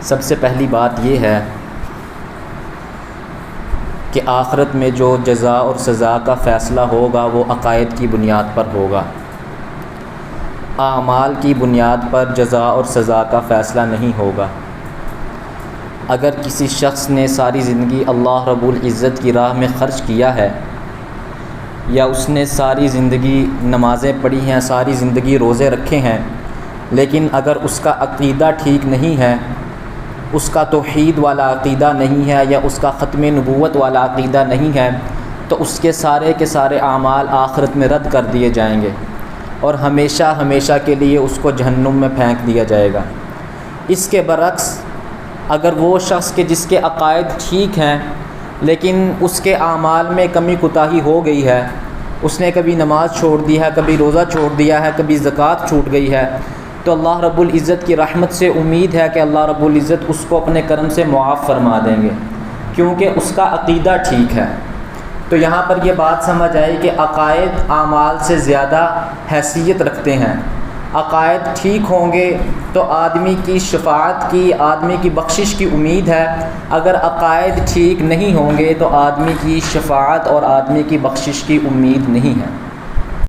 سب سے پہلی بات یہ ہے کہ آخرت میں جو جزا اور سزا کا فیصلہ ہوگا وہ عقائد کی بنیاد پر ہوگا، اعمال کی بنیاد پر جزا اور سزا کا فیصلہ نہیں ہوگا۔ اگر کسی شخص نے ساری زندگی اللہ رب العزت کی راہ میں خرچ کیا ہے، یا اس نے ساری زندگی نمازیں پڑھی ہیں، ساری زندگی روزے رکھے ہیں، لیکن اگر اس کا عقیدہ ٹھیک نہیں ہے، اس کا توحید والا عقیدہ نہیں ہے، یا اس کا ختم نبوت والا عقیدہ نہیں ہے، تو اس کے سارے اعمال آخرت میں رد کر دیے جائیں گے اور ہمیشہ ہمیشہ کے لیے اس کو جہنم میں پھینک دیا جائے گا۔ اس کے برعکس اگر وہ شخص کے جس کے عقائد ٹھیک ہیں لیکن اس کے اعمال میں کمی کوتاہی ہو گئی ہے، اس نے کبھی نماز چھوڑ دی ہے، کبھی روزہ چھوڑ دیا ہے، کبھی زکوٰۃ چھوٹ گئی ہے، تو اللہ رب العزت کی رحمت سے امید ہے کہ اللہ رب العزت اس کو اپنے کرم سے معاف فرما دیں گے، کیونکہ اس کا عقیدہ ٹھیک ہے۔ تو یہاں پر یہ بات سمجھ آئی کہ عقائد اعمال سے زیادہ حیثیت رکھتے ہیں۔ عقائد ٹھیک ہوں گے تو آدمی کی شفاعت کی، آدمی کی بخشش کی امید ہے۔ اگر عقائد ٹھیک نہیں ہوں گے تو آدمی کی شفاعت اور آدمی کی بخشش کی امید نہیں ہے۔